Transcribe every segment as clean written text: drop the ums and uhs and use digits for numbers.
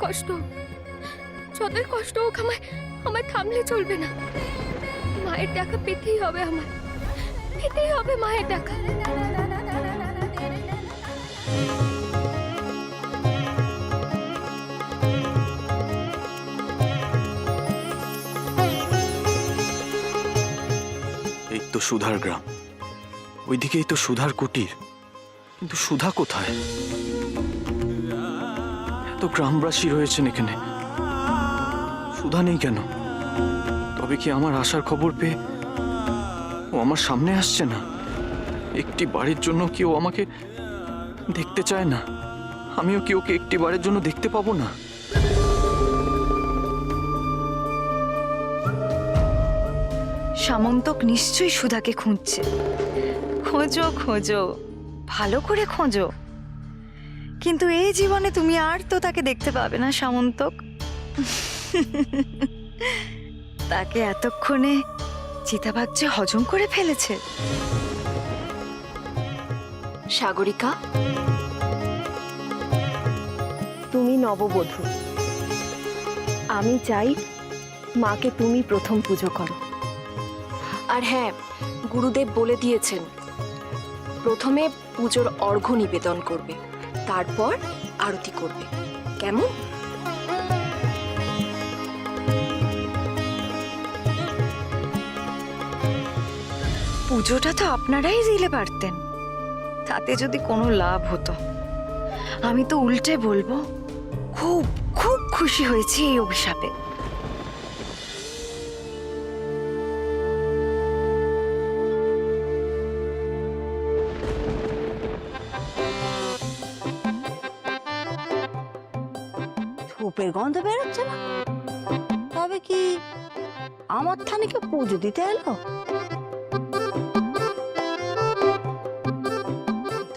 কষ্ট হোক, যতই কষ্ট হোক, আমায় থামলে চলবে না। মায়ের টাকা পেতেই হবে, আমার পেতেই হবে মায়ের টাকা। এই তো সুধার গ্রাম, ওইদিকেই তো সুধার কুটির, কিন্তু সুধা কোথায়? এত গ্রামবাসী রয়েছেন এখানে, সুধা নেই কেন? তবে কি আমার আসার খবর পেয়ে ও আমার সামনে আসছে না? একটি বাড়ির জন্য কি ও আমাকে দেখতে চায় না? আমিও কি ওকে একটি বারের জন্য দেখতে পাবো না? সামন্তক নিশ্চয়ই সুধাকে খুঁজছে। খোঁজো খোঁজো, ভালো করে খোঁজো, কিন্তু এই জীবনে তুমি আর তো তাকে দেখতে পাবে না সামন্তক। তাকে এতক্ষণে চিতাবাঘ যে হজম করে ফেলেছে। সাগরিকা, তুমি নববধূ, আমি চাই মাকে তুমি প্রথম পুজো করো। আর হ্যাঁ, গুরুদেব বলে দিয়েছেন প্রথমে পুজোর অর্ঘ্য নিবেদন করবে, তারপর আরতি করবে। কেমন? পুজোটা তো আপনারাই দিলে পারতেন, তাতে যদি কোনো লাভ হতো। আমি তো উল্টে বলবো, খুব খুব খুশি হয়েছি এই অভিশাপে। ধূপের গন্ধ বেরোচ্ছে না, তবে কি আমার থানে কেউ পুজো দিতে এলো?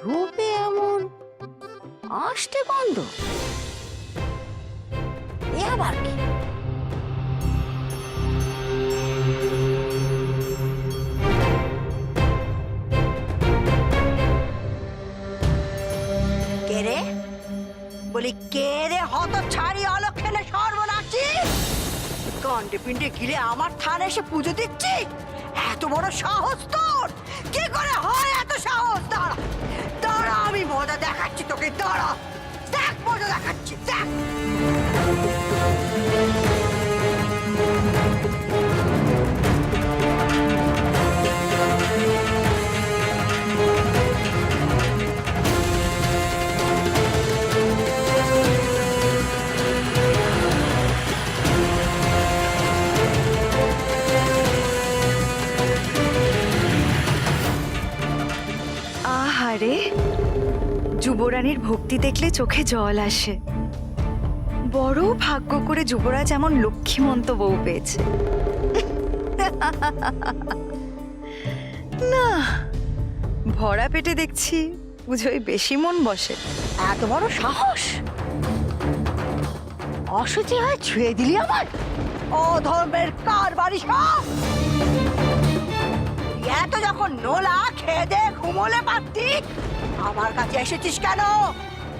ধূপে এমন আষ্টে গন্ধ, এ আবার কি? কে রে? বলি কে রে? হত ছাড়ি অলক্ষণে সর্বনাশী, গন্ডে পিণ্ডে গিলে আমার থানে এসে পুজো দিচ্ছি? এত বড় সাহস তোর? কি করে হয় এত সাহস? দাঁড়া দাঁড়া, আমি মজা দেখাচ্ছি তোকে, দাঁড়া দেখ, মজা দেখাচ্ছি, দেখ। আহারে, যুবরানীর ভক্তি দেখলে চোখে জল আসে। বড় ভাগ্য করে যুবরাজ এমন লক্ষ্মীমন্ত বউ পেয়েছে। না, ভরা পেটে দেখছি পুজোয় বেশি মন বসে। এত বড় সাহস? অসুচি হয়ে ছুঁয়ে দিলি আমার অধর্মের কারবারি সব। এত যখন নোলা খেয়ে দে ঘুমোলে পারতি, আমার কাছে এসেছিস কেন?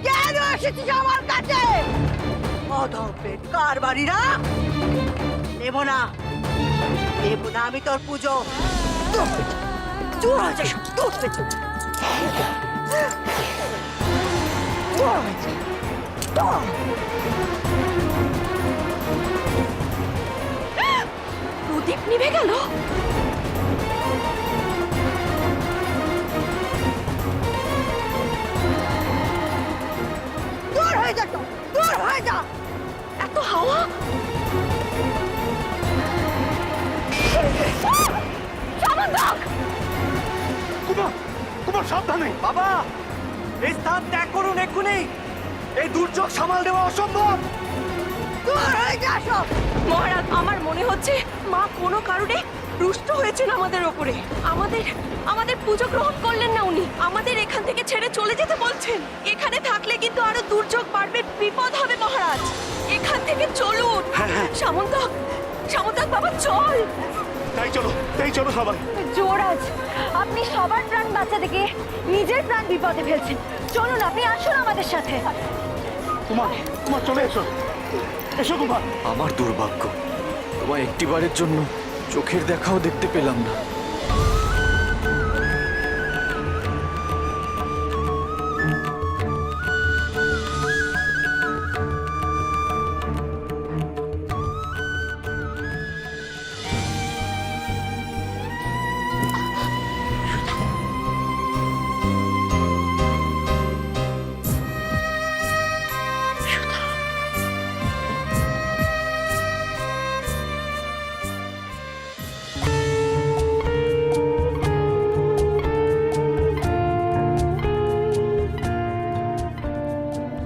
কেন এসেছিস আমার কাছে? অধর্মের কারবারিরা, নেব না, নেব না আমি তোর পুজো। দূর হয়ে যা, দূর হয়ে যা, দূর হয়ে যা, দূর। প্রদীপ নিভে গেল। দূর হয়ে যা, দূর হয়ে যা। এত হাওয়া! সামন্তক! কুমার, কুমার সাবধানে! বাবা, এই স্থান ত্যাগ করুন এক্ষুনি। এই দুর্যোগ সামাল দেওয়া অসম্ভব। দূর হয়ে যা সব। মহারাজ, আমার মনে হচ্ছে মা কোনো কারণে রুষ্ট হয়েছেন আমাদের ওপরে। আমাদের পুজো গ্রহণ করলেন না উনি, আমাদের এখান থেকে ছেড়ে চলে যেতে বলছেন। এখানে থাকলে কিন্তু আরো দুর্যোগ বাড়বে, বিপদ হবে মহারাজ। এখান থেকে চলুন। সামন্তক, সামন্তক বাবা, চল। তাই চলো সবাই। যুবরাজ, আপনি সবার প্রাণ বাঁচাতে গিয়ে নিজের প্রাণ বিপদে ফেলছেন। চলুন, আপনি আসুন আমাদের সাথে। কুমার, কুমার চলে এসো, এসো কুমার। আমার দুর্ভাগ্য, তোমায় একটিবারের জন্য চোখের দেখাও দেখতে পেলাম না।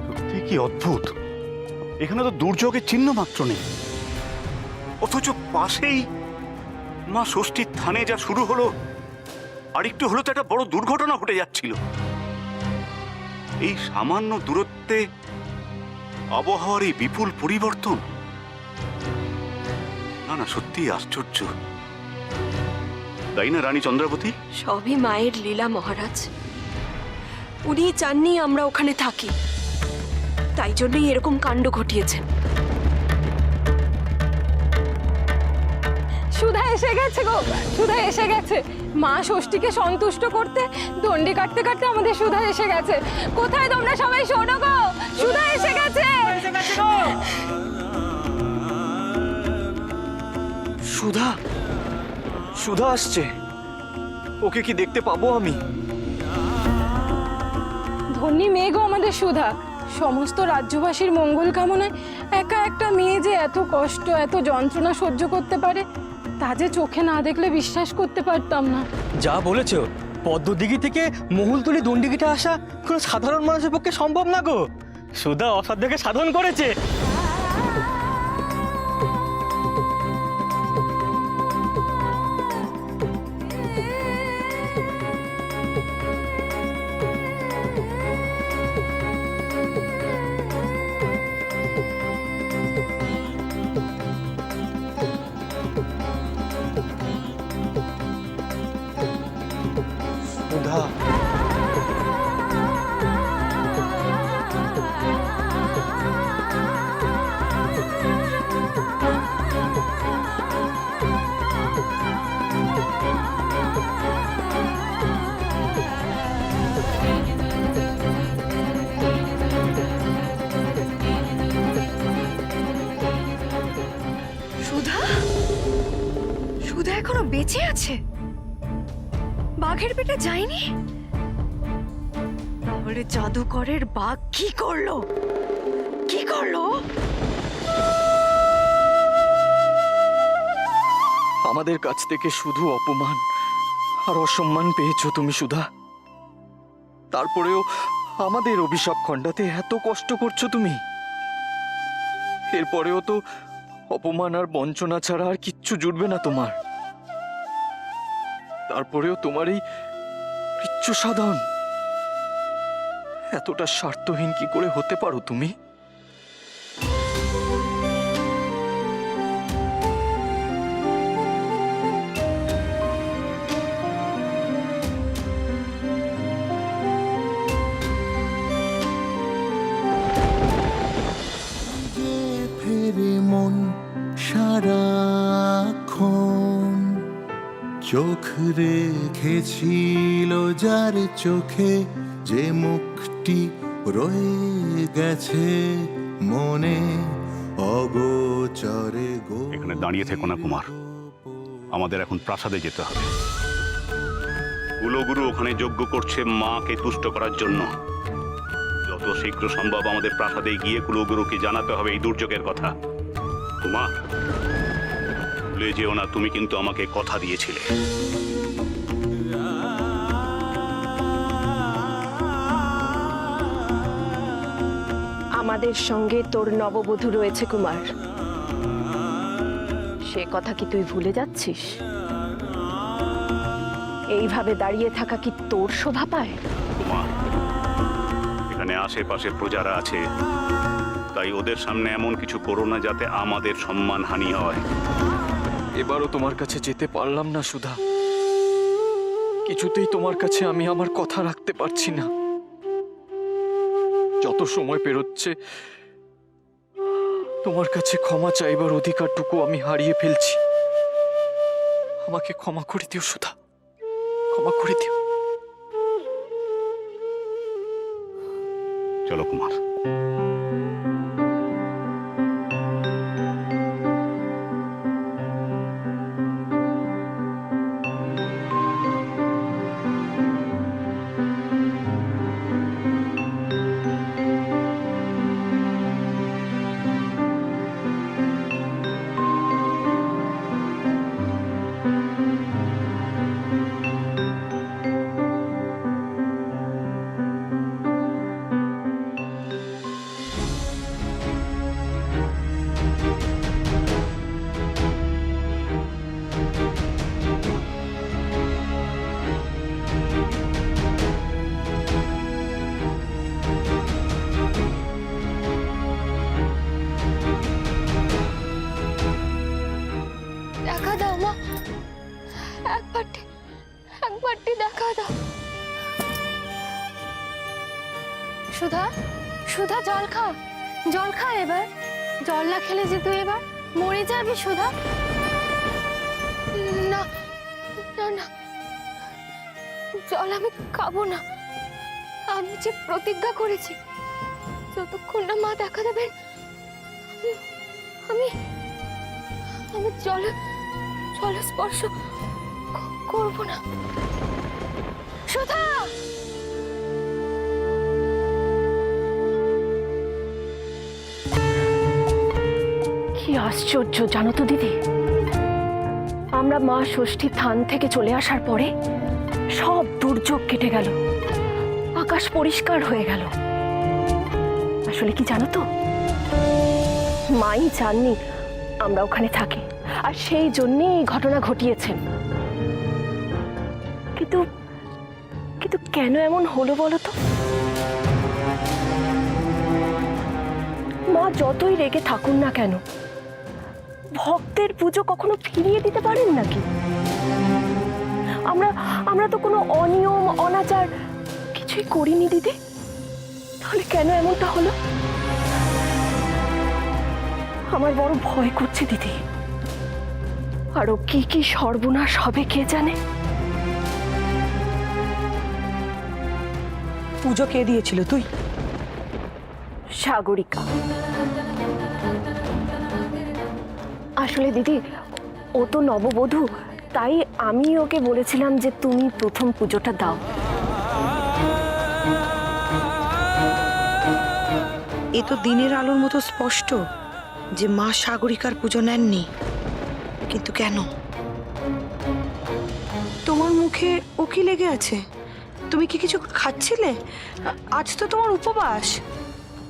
সত্যি কি অদ্ভুত, এখানে তো দুর্যোগের চিহ্ন মাত্র নেই, অথচ পাশেই মা ষষ্ঠীর থানে যা শুরু হলো, আর একটু হলো তো একটা বড় দুর্ঘটনা ঘটে যাচ্ছিল। এই সামান্য দূরত্বে আবহাওয়ার এই বিপুল পরিবর্তন, না না সত্যি আশ্চর্য, তাই না রানী চন্দ্রাবতী? সবই মায়ের লীলা মহারাজ। উনি চাননি আমরা ওখানে থাকি, তাই জন্যই এরকম কাণ্ড ঘটিয়েছেন। সুধা এসে গেছে গো, সুধা এসে গেছে। মা ষষ্ঠীকে সন্তুষ্ট করতে দণ্ডি কাটতে কাটতে আমাদের সুধা এসে গেছে। কোথায় তোমরা সবাই, শোনো গো, সুধা এসে গেছে। সুধা, সুধা আসছে। ওকে কি দেখতে পাবো আমি? ধন্যী মেয়ে গো আমাদের সুধা। সমস্ত রাজ্যবাসীর মঙ্গল কামনায় একা একটা মেয়ে যে এত কষ্ট, এত যন্ত্রণা সহ্য করতে পারে, তা যে চোখে না দেখলে বিশ্বাস করতে পারতাম না। যা বলেছো, পদ্মদিঘি থেকে মহুলতলি দণ্ডিঘিটা আসা কোনো সাধারণ মানুষের পক্ষে সম্ভব না গো। সুধা অসাধ্যকে সাধন করেছে। সুধা, সুধা, সুধা এখনো বেঁচে আছে? বাঘের পেটে যায়নি? তাহলে জাদুকরের বাঘ কি করলো? কি করলো? আমাদের কাছ থেকে শুধু অপমান আর অসম্মান পেয়েছো তুমি সুধা। তারপরেও আমাদের অভিশাপ খণ্ডাতে এত কষ্ট করছো তুমি। এরপরেও তো অপমান আর বঞ্চনা ছাড়া আর কিচ্ছু জুটবে না তোমার। তারপরেও তোমার এই কিচ্ছু সাধন, এতটা স্বার্থহীন কি করে হতে পারো তুমি? ফেরে মন সারাক্ষণ, চোখ রেখেছিল যার চোখে, যে মুখটি রয়ে গেছে মনে অগোচরে গো। এখানে দাঁড়িয়ে থেকো না কুমার, আমাদের এখন প্রাসাদে যেতে হবে। কুলগুরু ওখানে যজ্ঞ করছে মাকে তুষ্ট করার জন্য। যত শীঘ্র সম্ভব আমাদের প্রাসাদে গিয়ে কুলগুরুকে জানাতে হবে এই দুর্যোগের কথা। কুমার, ভুলে যেও না, তুমি কিন্তু আমাকে কথা দিয়েছিলে। আমাদের সঙ্গে তোর নববধূ রয়েছে কুমার, সে কথা কি তুই ভুলে যাচ্ছিস? এইভাবে দাঁড়িয়ে থাকা কি তোর শোভা পায়? কুমার, এখানে আশেপাশে প্রজারা আছে, তাই ওদের সামনে এমন কিছু করো না যাতে আমাদের সম্মানহানি হয়। এবারও তোমার কাছে যেতে পারলাম না সুধা। কিছুতেই তোমার কাছে আমি আমার কথা রাখতে পারছি না। যত সময় পেরোচ্ছে তোমার কাছে ক্ষমা চাইবার অধিকারটুকু আমি হারিয়ে ফেলছি। আমাকে ক্ষমা করে দিও সুধা, ক্ষমা করে দিও। চলো কুমার। দেখা দাও মা, একবারটি দেখা দাও। সুধা, সুধা জল খা এবার। জল না খেলে যে তুই এবার মরে যাবি সুধা। না না না, জল আমি খাবো না। আমি যে প্রতিজ্ঞা করেছি যতক্ষণ না মা দেখা দেবেন আমি আমি জল স্পর্শ করব না। সুধা! কি আশ্চর্য জানো তো দিদি, আমরা মা ষষ্ঠী থান থেকে চলে আসার পরে সব দুর্যোগ কেটে গেল, আকাশ পরিষ্কার হয়ে গেল। আসলে কি জানো তো, মাই চাননি আমরা ওখানে থাকি, আর সেই জন্যই এই ঘটনা ঘটিয়েছেন। কিন্তু কিন্তু কেন এমন হলো বলো তো? মা যতই রেগে থাকুন না কেন, ভক্তের পুজো কখনো ফিরিয়ে দিতে পারেন নাকি? আমরা তো কোনো অনিয়ম অনাচার কিছুই করিনি দিদি, তাহলে কেন এমনটা হলো? আমার বড় ভয় করছে দিদি, আরো কি কি সর্বনাশ হবে কে জানে। পুজো কে দিয়েছিল তুই? সাগরিকা। আসলে দিদি ও তো নববধূ, তাই আমি ওকে বলেছিলাম যে তুমি প্রথম পুজোটা দাও। এ তো দিনের আলোর মতো স্পষ্ট যে মা সাগরিকার পুজো নেননি। কিন্তু কেন? তোমার মুখে ও কি লেগে আছে? তুমি কি কিছু খাচ্ছিলে? আজ তো তোমার উপবাস।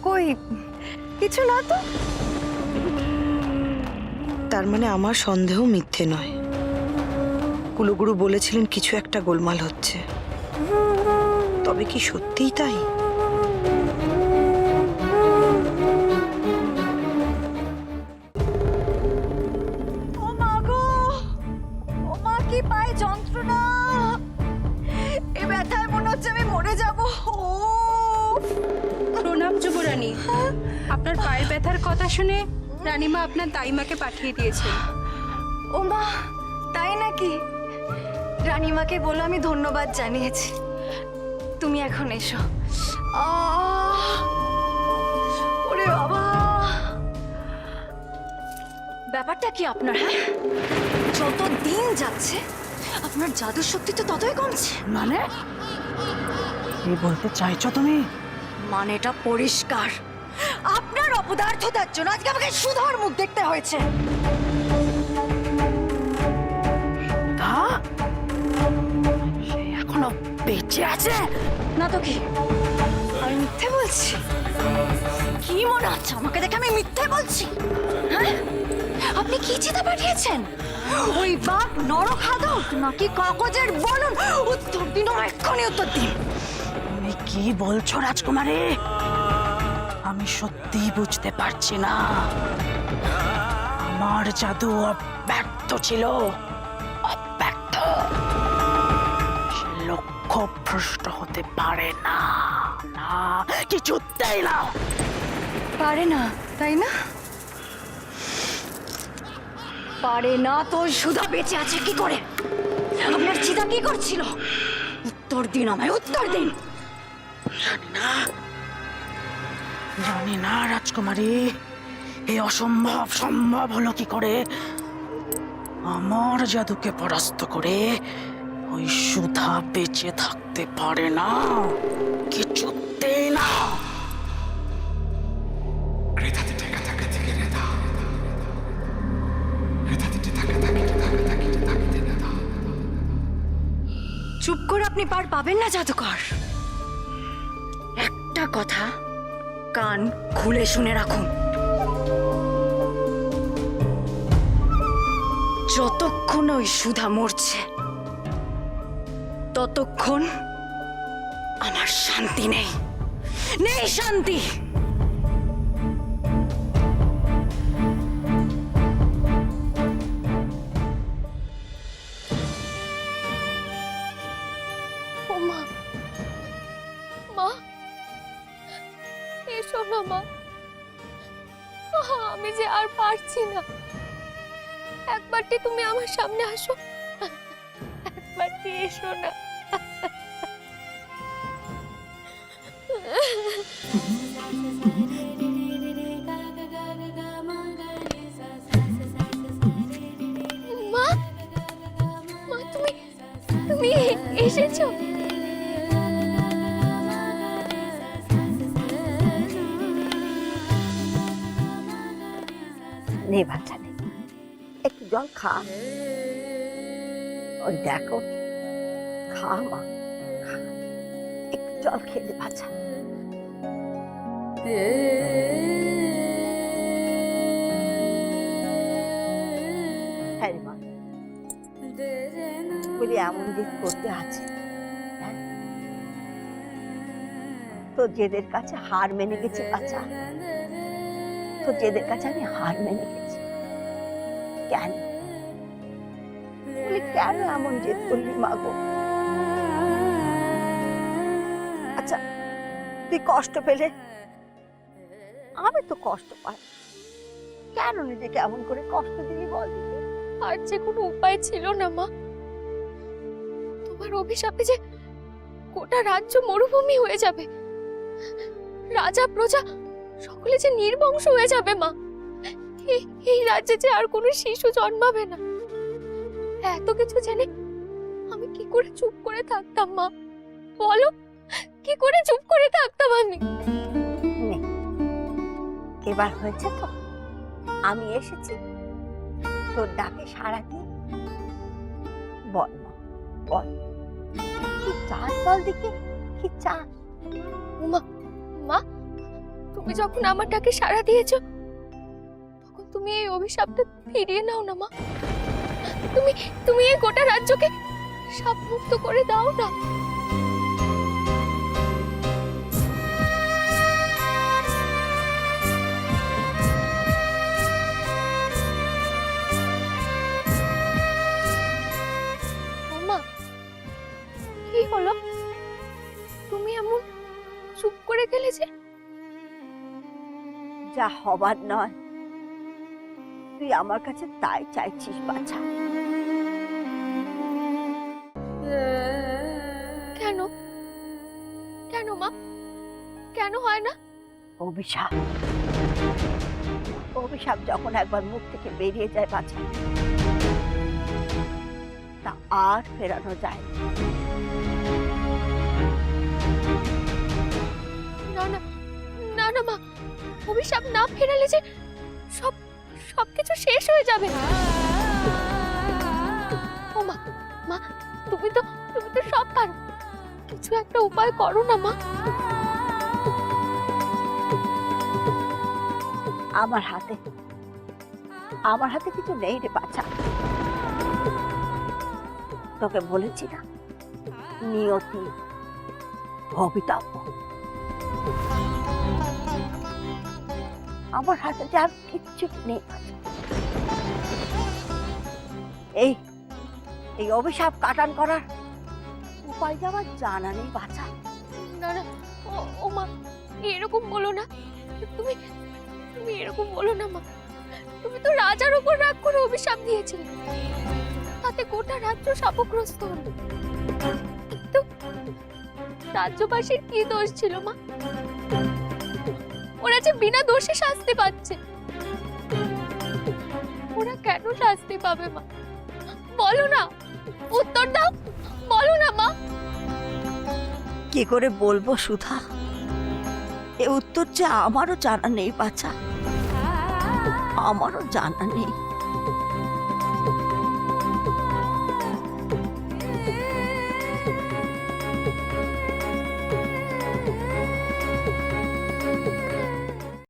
কই কিছু না তো। তার মানে আমার সন্দেহ মিথ্যে নয়। কুলগুরু বলেছিলেন কিছু একটা গোলমাল হচ্ছে, তবে কি সত্যিই তাই? ও মা গো, ও মা কি পায়ে যন্ত্রণা! এ ব্যথায় মনে হচ্ছে আমি মরে যাব। প্রণাম যুবরানী, আপনার পায়ের ব্যথার কথা শুনে রানীমা আপনার দাইমাকে পাঠিয়ে দিয়েছেন। ও মা, তাই নাকি? রানীমাকে বলে আমি ধন্যবাদ জানিয়েছি। তুমি এখন এসো। ওরে বাবা, ব্যাপারটা কি আপনার? হ্যাঁ, যত দিন যাচ্ছে আপনার জাদুর শক্তি তো ততই কমছে। মানে কি বলতে চাইছো তুমি? মানেটা পরিষ্কার, আপনার অপদার্থতার জন্য আজকে আমাকে সুধার মুখ দেখতে হয়েছে। এখনো বেঁচে আছে না তো কি, আমি মিথ্যে বলছি? কি মনে হচ্ছে আমাকে দেখে আমি মিথ্যে বলছি? হ্যাঁ, আপনি কি চিন্তা পাঠিয়েছেন? ওই বাঘ নরখাদক নাকি কাগজের বলুন? উত্তর দিন, এক্ষুনি উত্তর দিন। তুমি কি বলছো রাজকুমারী? আমি সত্যি বুঝতে পারছি না। আমার জাদু অব্যর্থ ছিল, অব্যর্থ। সে লক্ষ্য ভ্রষ্ট হতে পারে না, না কিছুতেই না। পারে না, তাই না? পারে না তো ওই সুধা বেঁচে আছে কি করে? আপনার চিতা কি করছিল? উত্তর দিন আমায়, উত্তর দিন। জানি না রাজকুমারী, এই অসম্ভব সম্ভব হলো কি করে? আমার জাদুকে পরাস্ত করে ওই সুধা বেঁচে থাকতে পারে না, কিছুতেই না। চুপ করে আপনি পার পাবেন না জাদুকর। একটা কথা কান খুলে শুনে রাখুন, যতক্ষণ ওই সুধা মরছে ততক্ষণ আমার শান্তি নেই, নেই শান্তি। ও মা, মা এসো না মা, আমি যে আর পারছি না। একবারটি তুমি আমার সামনে আসো, একবারটি এসো না। মা, মা তুমি এসেছো? নে বাচ্চা নে, একটু জল খা। ওই দেখো, খা মা, খা। একটু জল খেয়ে দে বাচ্চা। হ্যাঁ রে মা, বলি এমন জেদ করতে আছে, হ্যাঁ? তো জেদের কাছে হার মেনে গেছে বাচ্চা, তো জেদের কাছে আমি হার মেনে গেছি। কেন বলি, কেন এমন জেদ করলি মা গো? আচ্ছা, তুই কষ্ট পেলে আমি তো কষ্ট পাই, কেন নিজেকে এমন করে কষ্ট দিবি বল? আর যে কোনো উপায় ছিল না মা। তোমার অভিশাপে যে গোটা রাজ্য মরুভূমি হয়ে যাবে, রাজা প্রজা সকলে যে নির্বংশ হয়ে যাবে মা। এই রাজ্যে যে আর কোনো শিশু জন্মাবে না। এত কিছু জেনে আমি কি করে চুপ করে থাকতাম মা? বলো, কি করে চুপ করে থাকতাম আমি? নে, এবার হয়েছে তো, আমি এসেছি, তোর ডাকে সাড়া দিয়ে বল মা, বল কি চাস বল দেখি, কি চাস? মা, মা তুমি যখন আমার ডাকে সাড়া দিয়েছো, তখন তুমি এই অভিশাপটা ফিরিয়ে নাও না মা। তুমি এই গোটা রাজ্যকে শাপ মুক্ত করে দাও না। মা, কি হলো? তুমি এমন চুপ করে গেলে যে? যা হবার নয় তুই আমার কাছে তাই চাইছিস বাছা। কেন কেন মা, কেন হয় না? অভিশাপ, অভিশাপ যখন একবার মুখ থেকে বেরিয়ে যায় বাছা, তা আর ফেরানো যায় না। না না না না মা, অভিশাপ না ফেরালে যে সবকিছু শেষ হয়ে যাবে। ও মা, মা তুমি তো সব পারো, কিছু একটা উপায় করো না মা। আমার হাতে কিছু নেই রে বাছা। তোকে বলেছি না, নিয়তি ভবিতব্য, আমার হাতে যে আর কিচ্ছু নেই বাছা। এই অভিশাপ কাটান করার উপায় যে আমার জানা নেই বাছা। না না ও মা, এরকম বলো না, তুমি এরকম বলো না মা। তুমি তো রাজার উপর রাগ করে অভিশাপ দিয়েছিলে, তাতে গোটা রাজ্য শাপগ্রস্ত হলো। কিন্তু রাজ্যবাসীর কি দোষ ছিল মা? ওরা যে বিনা দোষে শাস্তি পাচ্ছে। ওরা কেন শাস্তি পাবে মা? বলো না, উত্তর দাও, বলো না মা। কি করে বলবো সুধা, এ উত্তর যে আমারও জানা নেই বাছা, আমারও জানা নেই।